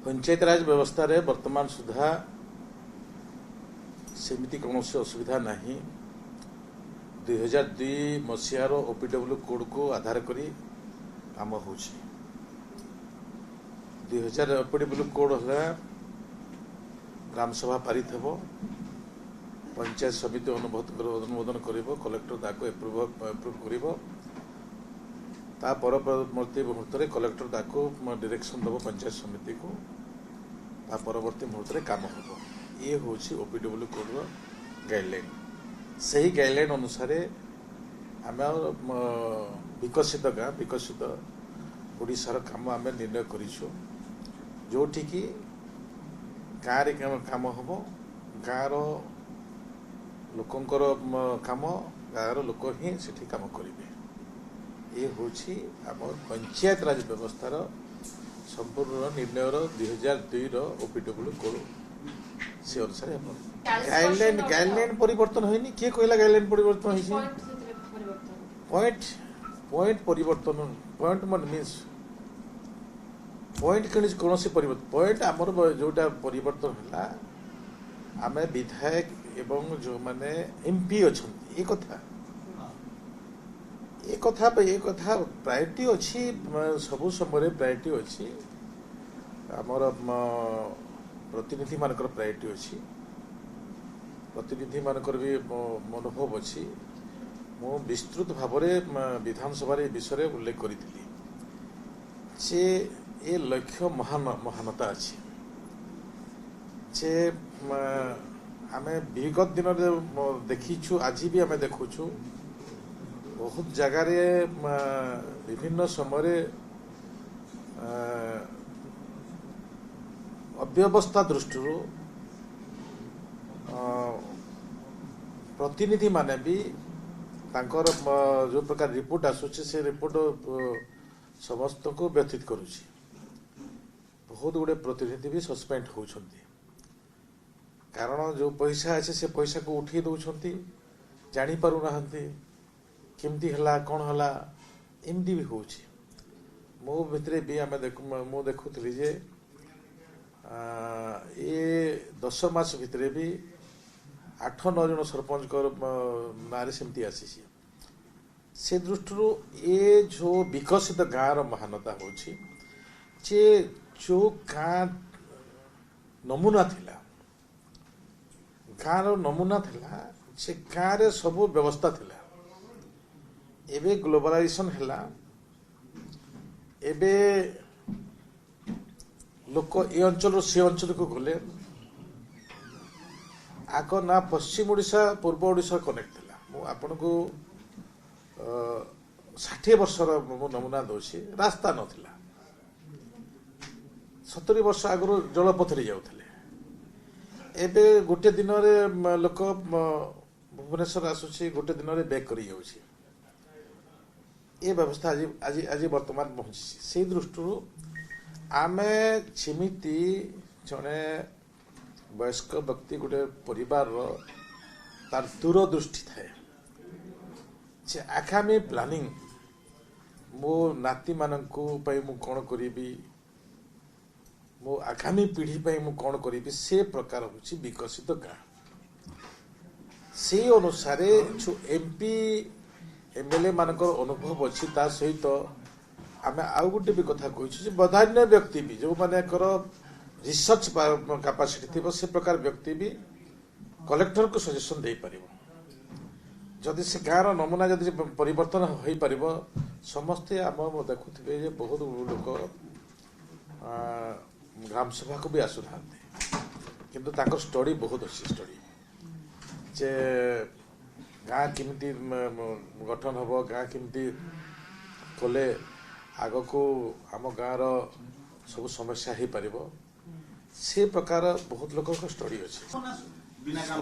पंचायत राज व्यवस्था रे वर्तमान सुधा सेमिति कौन असुविधा नहीं। 2002 मसीहार ओपीडब्ल्यू कोड को आधार करी काम हो 2000 ओपीडब्ल्यू कोड है ग्राम सभा पारित हो पंचायत समिति अनुमोदन कर कलेक्टर ताको एप्रूव कर परवर्ती मुहूर्त में कलेक्टर ताको डायरेक्शन दब पंचायत समिति को परवर्ती मुहूर्त में काम हो। ये हूँ ओपीडब्ल्यू कोड गाइडलाइन। से ही गाइडलाइन अनुसार आम विकसित गाँ विकसित ओडिशार काम आम निर्णय करूँ जोटि की गाँव काम हम गाँव लोकंकर काम गाँव लोक ही सेठी काम करेंगे। ये हूँ आम पंचायत राज व्यवस्थार संपूर्ण निर्णय 2002 ओपीडब्ल्यू कोड से अनुसार गाइडलाइन परिवर्तन होनी। किए कहला गाइडलाइन परिवर्तन होती पॉइंट परिवर्तन पॉइंट मन मीन्स पॉइंट कौन परिवर्तन पॉइंट आमर जोटा परिवर्तन है आम विधायक एवं जो माने एमपी अच्छा ये कथा प्रायोरिटी अच्छी सबु समय प्रायोरिटी अच्छी आमर प्रतिनिधि मानकर प्रायोरिटी अच्छी प्रतिनिधि मानकर भी मनोभाव अच्छी। मु विस्तृत भाव विधानसभा विषय उल्लेख करी जे ये लक्ष्य महानता अच्छी जे आम विगत दिन देखीचु आज भी आम देखुचु बहुत जगार विभिन्न समय अव्यवस्था दृष्टि प्रतिनिधि माने भी तांकर जो प्रकार रिपोर्ट आसुचे से रिपोर्ट समस्त को व्यथित करुची। बहुत गुड़े प्रतिनिधि भी सस्पेंड होउछंती कारण जो पैसा अच्छे से पैसा को उठे दौरान जानी पारु नाहंती केमती हला कौन हला एमती भी हो मो भितर भी आम मु देखुली जे ये 10 मास भितर भी 8-9 जन सरपंच ना सेमती आसी से दृष्टि ये जो विकसित गाँव महानता हो जो गाँ नमूना थिला गाँव नमूना थिला से गाँव रे सब व्यवस्था थिला। एबे ग्लोबलाइजेशन हैला एबे लोक ए अंचल से अंचल को गले आग ना पश्चिम ओडिशा पूर्व ओडिशा कनेक्ट थिला। मु आपन को 60 वर्षर नमूना दोषी रास्ता नथिला 70 वर्ष आगु जलपथ रे जाउथले एबे गोटे दिन रे लोक भुवनेश्वर आसुची गोटे दिन रे बैक करी जाउची। ये व्यवस्था आज आज आज वर्तमान पहुंची से दृष्टि आम छिमिति जड़े वयस्क व्यक्ति गोटे परिवार तार दूरदृष्टि थाए आगामी प्लानिंग मो नाती मानू कौन करी मो आगामी पीढ़ी मु कौन करी से प्रकार हूँ विकसित गाँ से अनुसार जो एमपी एमएलए मानकर अनुभव अच्छी ता सहित आम आउ गोटे भी कथा कही बधान्य व्यक्ति भी जो माने रिसर्च कैपेसिटी थी से प्रकार व्यक्ति भी कलेक्टर को सजेशन दे पारिबो। जदि से गाँव नमूना जदि परिवर्तन हो पार समस्ते आम देखुवे बहुत लोक ग्राम सभा को भी आसु था किंतु ताकर स्टडी बहुत अच्छी स्टडी जे गाँ केमती गठन हम गाँ केमती कले आग को आम गाँव सब समस्या हो पार से प्रकार बहुत लोक स्टडी अच्छे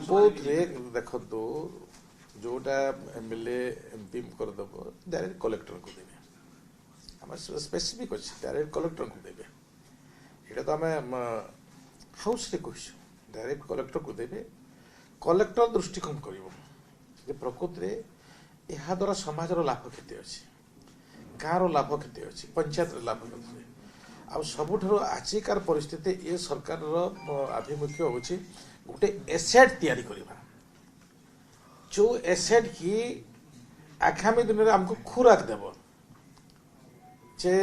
बहुत देखु जोटा एमएलए एमपी करदेव डायरेक्ट कलेक्टर को देवे आम स्पेसिफिक अच्छे डायरेक्ट कलेक्टर को देवे ये तो आम हाउस रे कह डायरेक्ट कलेक्टर को देवे कलेक्टर दृष्टिकोण कर प्रकृति में यह द्वारा समाज लाभ क्षति अच्छी गाँव लाभ क्षति अच्छी पंचायत लाभ क्षति ଆଉ ସବୁଠାରୁ ଆଜିକାର ପରିସ୍ଥିତି ଏ ସରକାରର ଆଭିମୁଖ୍ୟ ହେଉଛି ଗୋଟେ ଏସେଟ୍ ତିଆରି କରିବା, ଯେଉଁ ଏସେଟ୍ କି ଆଗାମୀ ଦିନରେ ଆମକୁ ଖୁରାକ ଦେବ, ଯେ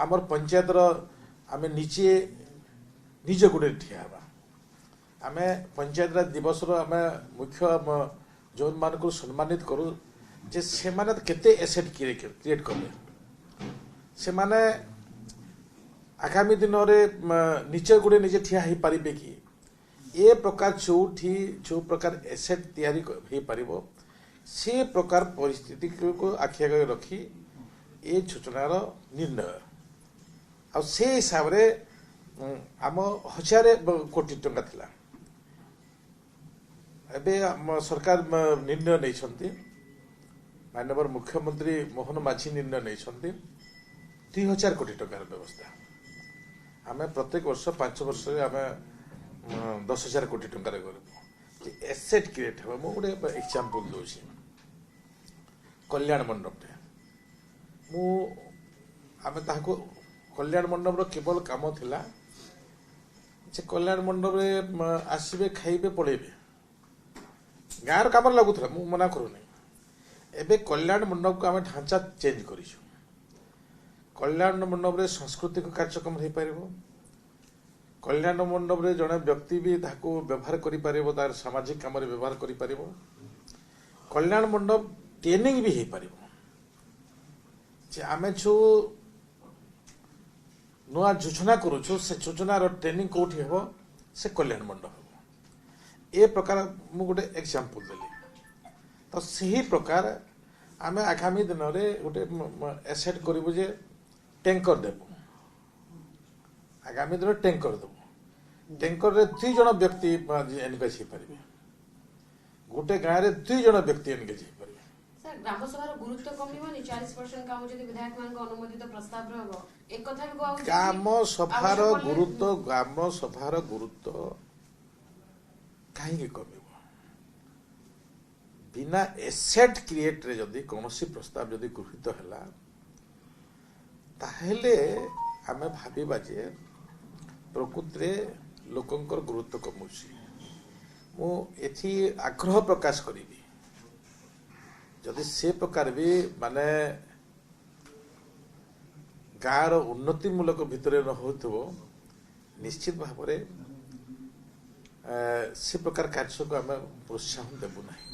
ଆମର ପଞ୍ଚାୟତର ଆମେ ନିଜେ ନିଜ ଗୋଡ଼ରେ ଠିଆ ହେବା। ଆମେ ପଞ୍ଚାୟତ ଦିବସର ଆମେ ମୁଖ୍ୟ ଯେଉଁମାନଙ୍କୁ ସମ୍ମାନିତ କରୁ ଯେ ସେମାନେ କେତେ ଏସେଟ୍ କ୍ରିଏଟ୍ କଲେ, ସେମାନେ ଆଗାମୀ ଦିନରେ ନିଜ ଗୋଡ଼େ ନିଜେ ଠିଆ ହେଇପାରିବେ କି, ଏ ପ୍ରକାର ଯେଉଁ ପ୍ରକାର ଏସେଟ୍ ତିଆରି ହେଇପାରିବ ସେ ପ୍ରକାର ପରିସ୍ଥିତିକୁ ଆଖି ଆଗରେ ରଖି ଏ ଯୋଜନାର ନିର୍ଣ୍ଣୟ। ଆଉ ସେ ହିସାବରେ ଆମ 1000 କୋଟି ଟଙ୍କା ଥିଲା, ଏବେ ସରକାର ନିର୍ଣ୍ଣୟ ନେଇଛନ୍ତି, ମାନ୍ୟବର ମୁଖ୍ୟମନ୍ତ୍ରୀ ମୋହନ ମାଝୀ ନିର୍ଣ୍ଣୟ ନେଇଛନ୍ତି 2000 କୋଟି ଟଙ୍କାର ବ୍ୟବସ୍ଥା। ଆମେ ପ୍ରତ୍ୟେକ ବର୍ଷ 5 ବର୍ଷରେ ଆମେ 10,000 କୋଟି ଟଙ୍କାରେ କରିବୁ ଯେ ଏସେଟ୍ କ୍ରିଏଟ୍ ହେବ। ମୁଁ ଗୋଟେ ଏକ୍ଜାମ୍ପଲ୍ ଦେଉଛି, କଲ୍ୟାଣ ମଣ୍ଡପଟେ ଆମେ ତାହାକୁ କଲ୍ୟାଣ ମଣ୍ଡପର କେବଳ କାମ ଥିଲା ଯେ କଲ୍ୟାଣ ମଣ୍ଡପରେ ଆସିବେ ଖାଇବେ ପଳେଇବେ, ଗାଁର କାମରେ ଲାଗୁଥିଲା, ମୁଁ ମନା କରୁନି। ଏବେ କଲ୍ୟାଣ ମଣ୍ଡପକୁ ଆମେ ଢାଞ୍ଚା ଚେଞ୍ଜ କରିଛୁ। କଲ୍ୟାଣ ମଣ୍ଡପରେ ସାଂସ୍କୃତିକ କାର୍ଯ୍ୟକ୍ରମ ହେଇପାରିବ, କଲ୍ୟାଣ ମଣ୍ଡପରେ ଜଣେ ବ୍ୟକ୍ତି ବି ତାହାକୁ ବ୍ୟବହାର କରିପାରିବ, ତାର ସାମାଜିକ କାମରେ ବ୍ୟବହାର କରିପାରିବ। କଲ୍ୟାଣ ମଣ୍ଡପ ଟ୍ରେନିଂ ବି ହେଇପାରିବ ଯେ ଆମେ ଯେଉଁ ନୂଆ ଯୋଜନା କରୁଛୁ ସେ ଯୋଜନାର ଟ୍ରେନିଂ କେଉଁଠି ହେବ, ସେ କଲ୍ୟାଣ ମଣ୍ଡପ ହେବ। ଏ ପ୍ରକାର ମୁଁ ଗୋଟେ ଏକ୍ଜାମ୍ପଲ୍ ଦେଲି। ତ ସେହି ପ୍ରକାର ଆମେ ଆଗାମୀ ଦିନରେ ଗୋଟେ ଏସେଟ୍ କରିବୁ ଯେ ଟ୍ୟାଙ୍କର ଦେବୁ, ଆଗାମୀ ଦିନରେ ଟ୍ୟାଙ୍କର ଦେବୁ। ଟ୍ୟାଙ୍କରରେ 2 ଜଣ ବ୍ୟକ୍ତି ଏନଗେଜ୍ ହେଇପାରିବେ, ଗୋଟେ ଗାଁରେ 2 ଜଣ ବ୍ୟକ୍ତି ଏନଗେଜ୍ ହେଇପାରିବେ। ଗ୍ରାମସଭାର ଗୁରୁତ୍ୱ କମିବନି? 40% କାମ ଯଦି ବିଧାୟକମାନଙ୍କ ଅନୁମୋଦିତ ପ୍ରସ୍ତାବରେ ହେବ, ଏକଥା ବି କୁହାଯାଉଛି ଗ୍ରାମ ସଭାର ଗୁରୁତ୍ୱ କାହିଁକି କମିବ? ବିନା ଏସେଟ୍ କ୍ରିଏଟ୍ରେ ଯଦି କୌଣସି ପ୍ରସ୍ତାବ ଯଦି ଗୃହୀତ ହେଲା ତାହେଲେ ଆମେ ଭାବିବା ଯେ ପ୍ରକୃତିରେ ଲୋକଙ୍କର ଗୁରୁତ୍ୱ କମୁଛି। ମୁଁ ଏଥି ଆଗ୍ରହ ପ୍ରକାଶ କରିବି ଯଦି ସେ ପ୍ରକାର ବି ମାନେ ଗାଁର ଉନ୍ନତିମୂଳକ ଭିତରେ ନ ହେଉଥିବ, ନିଶ୍ଚିତ ଭାବରେ ସେ ପ୍ରକାର କାର୍ଯ୍ୟକୁ ଆମେ ପ୍ରୋତ୍ସାହନ ଦେବୁ ନାହିଁ।